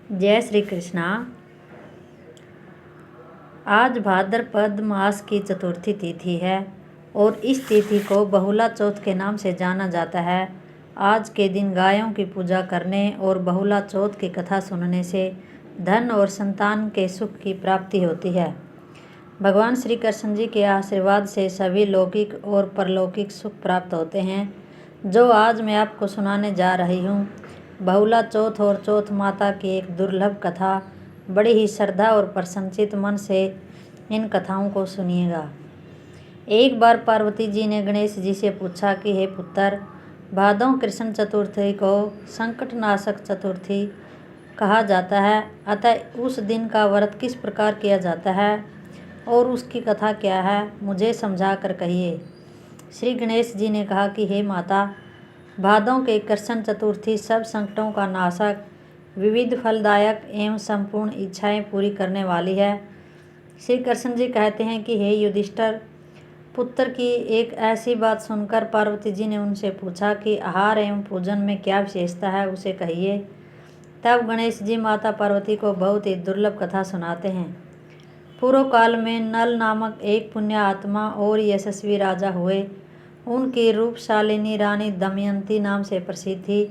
जय श्री कृष्णा। आज भाद्रपद मास की चतुर्थी तिथि है और इस तिथि को बहुला चौथ के नाम से जाना जाता है। आज के दिन गायों की पूजा करने और बहुला चौथ की कथा सुनने से धन और संतान के सुख की प्राप्ति होती है। भगवान श्री कृष्ण जी के आशीर्वाद से सभी लौकिक और परलौकिक सुख प्राप्त होते हैं, जो आज मैं आपको सुनाने जा रही हूँ। बहुला चौथ और चौथ माता की एक दुर्लभ कथा। बड़ी ही श्रद्धा और प्रसन्नचित मन से इन कथाओं को सुनिएगा। एक बार पार्वती जी ने गणेश जी से पूछा कि हे पुत्र, भादों कृष्ण चतुर्थी को संकटनाशक चतुर्थी कहा जाता है, अतः उस दिन का व्रत किस प्रकार किया जाता है और उसकी कथा क्या है, मुझे समझा कर कहिए। श्री गणेश जी ने कहा कि हे माता, भादों के कृष्ण चतुर्थी सब संकटों का नाशक, विविध फलदायक एवं संपूर्ण इच्छाएं पूरी करने वाली है। श्री कृष्ण जी कहते हैं कि हे युधिष्ठिर, पुत्र की एक ऐसी बात सुनकर पार्वती जी ने उनसे पूछा कि आहार एवं पूजन में क्या विशेषता है, उसे कहिए। तब गणेश जी माता पार्वती को बहुत ही दुर्लभ कथा सुनाते हैं। पूर्व काल में नल नामक एक पुण्य आत्मा और यशस्वी राजा हुए। उनकी रूपशालिनी रानी दमयंती नाम से प्रसिद्ध थी।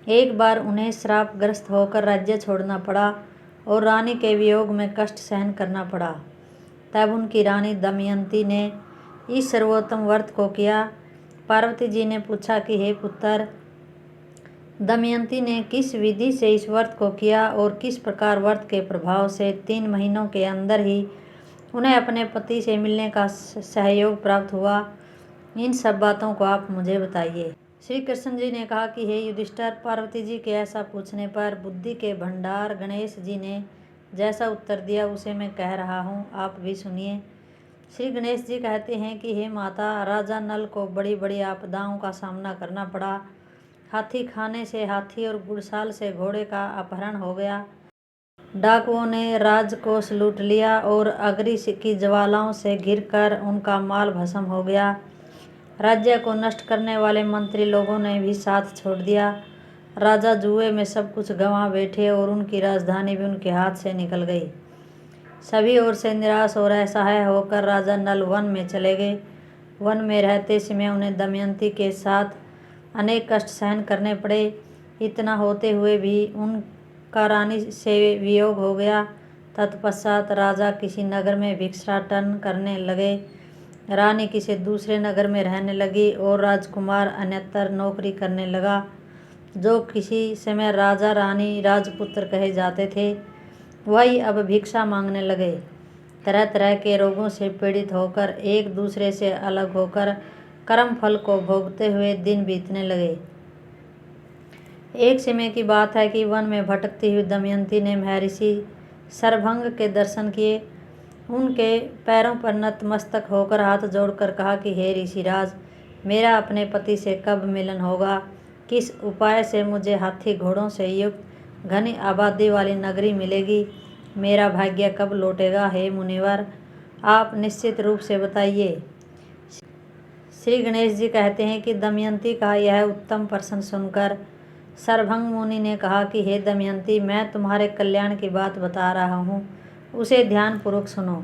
एक बार उन्हें श्रापग्रस्त होकर राज्य छोड़ना पड़ा और रानी के वियोग में कष्ट सहन करना पड़ा। तब उनकी रानी दमयंती ने इस सर्वोत्तम व्रत को किया। पार्वती जी ने पूछा कि हे पुत्र, दमयंती ने किस विधि से इस व्रत को किया और किस प्रकार व्रत के प्रभाव से 3 महीनों के अंदर ही उन्हें अपने पति से मिलने का सहयोग प्राप्त हुआ। इन सब बातों को आप मुझे बताइए। श्री कृष्ण जी ने कहा कि हे युधिष्ठिर, पार्वती जी के ऐसा पूछने पर बुद्धि के भंडार गणेश जी ने जैसा उत्तर दिया उसे मैं कह रहा हूँ, आप भी सुनिए। श्री गणेश जी कहते हैं कि हे माता, राजा नल को बड़ी बड़ी आपदाओं का सामना करना पड़ा। हाथी खाने से हाथी और गुड़साल से घोड़े का अपहरण हो गया। डाकुओं ने राजकोष लूट लिया और अग्नि की ज्वालाओं से घिरकर उनका माल भस्म हो गया। राज्य को नष्ट करने वाले मंत्री लोगों ने भी साथ छोड़ दिया। राजा जुए में सब कुछ गंवा बैठे और उनकी राजधानी भी उनके हाथ से निकल गई। सभी ओर से निराश और असहाय होकर राजा नल वन में चले गए। वन में रहते समय उन्हें दमयंती के साथ अनेक कष्ट सहन करने पड़े। इतना होते हुए भी उनका रानी से वियोग हो गया। तत्पश्चात राजा किसी नगर में भिक्षाटन करने लगे, रानी किसी दूसरे नगर में रहने लगी और राजकुमार अन्यत्र नौकरी करने लगा। जो किसी समय राजा रानी राजपुत्र कहे जाते थे, वही अब भिक्षा मांगने लगे। तरह तरह के रोगों से पीड़ित होकर, एक दूसरे से अलग होकर कर्म फल को भोगते हुए दिन बीतने लगे। एक समय की बात है कि वन में भटकती हुई दमयंती ने महर्षि शरभंग के दर्शन किए। उनके पैरों पर नतमस्तक होकर हाथ जोड़कर कहा कि हे ऋषिराज, मेरा अपने पति से कब मिलन होगा? किस उपाय से मुझे हाथी घोड़ों से युक्त घनी आबादी वाली नगरी मिलेगी? मेरा भाग्य कब लौटेगा? हे मुनिवर, आप निश्चित रूप से बताइए। श्री गणेश जी कहते हैं कि दमयंती का यह उत्तम प्रश्न सुनकर शरभंग मुनि ने कहा कि हे दमयंती, मैं तुम्हारे कल्याण की बात बता रहा हूँ, उसे ध्यानपूर्वक सुनो।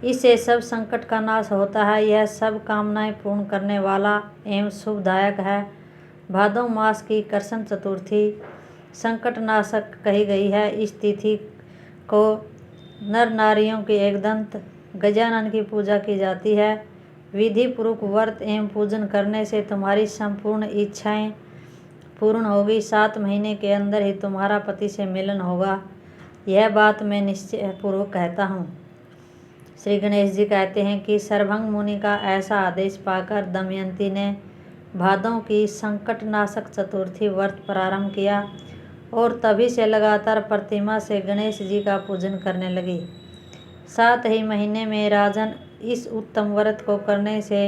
इससे सब संकट का नाश होता है। यह सब कामनाएं पूर्ण करने वाला एवं शुभदायक है। भादों मास की कृष्ण चतुर्थी संकटनाशक कही गई है। इस तिथि को नर नारियों के एकदंत गजानन की पूजा की जाती है। विधि पूर्वक व्रत एवं पूजन करने से तुम्हारी संपूर्ण इच्छाएं पूर्ण होगी। 7 महीने के अंदर ही तुम्हारा पति से मिलन होगा। यह बात मैं निश्चय पूर्वक कहता हूँ। श्री गणेश जी कहते हैं कि शरभंग मुनि का ऐसा आदेश पाकर दमयंती ने भादों की संकटनाशक चतुर्थी व्रत प्रारंभ किया और तभी से लगातार प्रतिमा से गणेश जी का पूजन करने लगी। 7 ही महीने में राजन इस उत्तम व्रत को करने से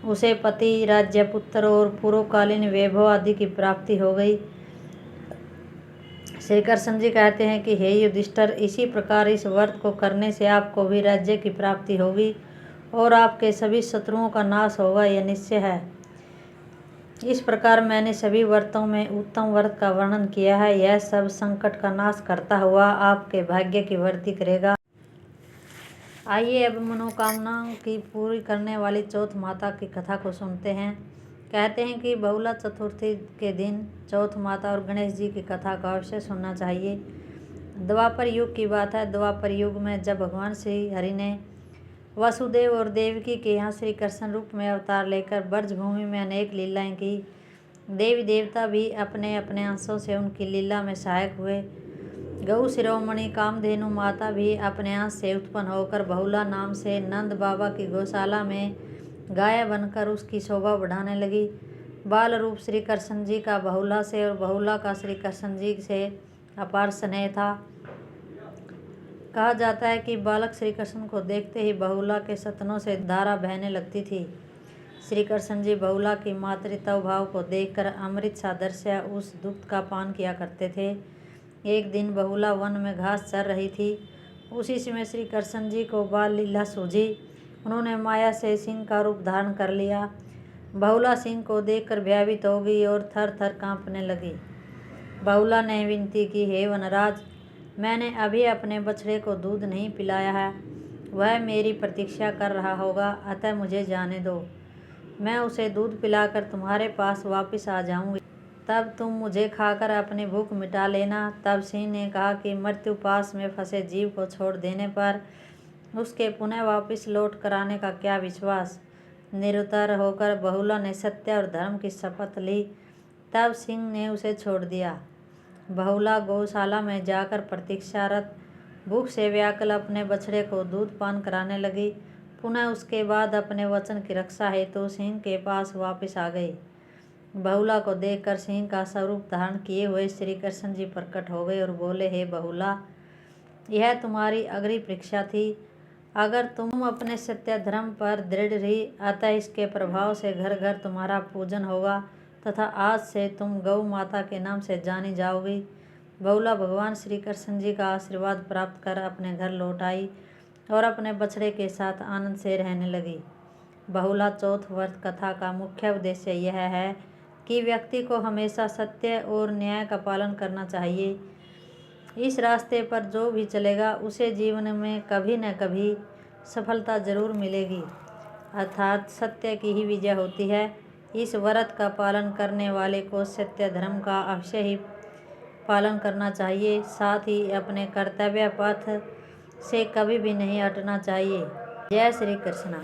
उसे पति, राज्य, पुत्र और पूर्वकालीन वैभव आदि की प्राप्ति हो गई। श्री कृष्ण जी कहते हैं कि हे युधिष्ठिर, इसी प्रकार इस व्रत को करने से आपको भी राज्य की प्राप्ति होगी और आपके सभी शत्रुओं का नाश होगा, यह निश्चय है। इस प्रकार मैंने सभी व्रतों में उत्तम व्रत का वर्णन किया है। यह सब संकट का नाश करता हुआ आपके भाग्य की वृद्धि करेगा। आइए अब मनोकामनाओं की पूरी करने वाली चौथ माता की कथा को सुनते हैं। कहते हैं कि बहुला चतुर्थी के दिन चौथ माता और गणेश जी की कथा का अवश्य सुनना चाहिए। द्वापर युग की बात है। द्वापर युग में जब भगवान श्री हरि ने वसुदेव और देवकी के यहाँ श्री कृष्ण रूप में अवतार लेकर ब्रजभूमि में अनेक लीलाएं की, देवी देवता भी अपने अपने अंशों से उनकी लीला में सहायक हुए। गौ शिरोमणि कामधेनु माता भी अपने अंश से उत्पन्न होकर बहुला नाम से नंद बाबा की गौशाला में गाय बनकर उसकी शोभा बढ़ाने लगी। बाल रूप श्री कृष्ण जी का बहुला से और बहुला का श्री कृष्ण जी से अपार स्नेह था। कहा जाता है कि बालक श्री कृष्ण को देखते ही बहुला के सतनों से धारा बहने लगती थी। श्री कृष्ण जी बहुला की मातृत्व भाव को देखकर अमृत सादृश्य उस दुग्ध का पान किया करते थे। एक दिन बहुला वन में घास चर रही थी। उसी समय श्री कृष्ण जी को बाल लीला सूझी। उन्होंने माया से सिंह का रूप धारण कर लिया। बहुला सिंह को देखकर भयभीत हो गई और थर थर कांपने लगी। बहुला ने विनती की, हे वनराज, मैंने अभी अपने बछड़े को दूध नहीं पिलाया है। वह मेरी प्रतीक्षा कर रहा होगा, अतः मुझे जाने दो। मैं उसे दूध पिलाकर तुम्हारे पास वापस आ जाऊंगी, तब तुम मुझे खाकर अपनी भूख मिटा लेना। तब सिंह ने कहा कि मृत्यु पास में फंसे जीव को छोड़ देने पर उसके पुनः वापस लौट कर आने का क्या विश्वास। निरुत्तर होकर बहुला ने सत्य और धर्म की शपथ ली। तब सिंह ने उसे छोड़ दिया। बहुला गौशाला में जाकर प्रतीक्षारत भूख से व्याकुल अपने बछड़े को दूध पान कराने लगी। पुनः उसके बाद अपने वचन की रक्षा हेतु सिंह के पास वापस आ गई। बहुला को देखकर सिंह का स्वरूप धारण किए हुए श्री कृष्ण जी प्रकट हो गए और बोले, हे बहुला, यह तुम्हारी अग्नि परीक्षा थी। अगर तुम अपने सत्य धर्म पर दृढ़ रही, अतः इसके प्रभाव से घर घर तुम्हारा पूजन होगा तथा आज से तुम गौ माता के नाम से जानी जाओगी। बहुला भगवान श्री कृष्ण जी का आशीर्वाद प्राप्त कर अपने घर लौट आई और अपने बछड़े के साथ आनंद से रहने लगी। बहुला चौथ व्रत कथा का मुख्य उद्देश्य यह है कि व्यक्ति को हमेशा सत्य और न्याय का पालन करना चाहिए। इस रास्ते पर जो भी चलेगा उसे जीवन में कभी न कभी सफलता जरूर मिलेगी, अर्थात सत्य की ही विजय होती है। इस व्रत का पालन करने वाले को सत्य धर्म का अवश्य ही पालन करना चाहिए, साथ ही अपने कर्तव्य पथ से कभी भी नहीं हटना चाहिए। जय श्री कृष्ण।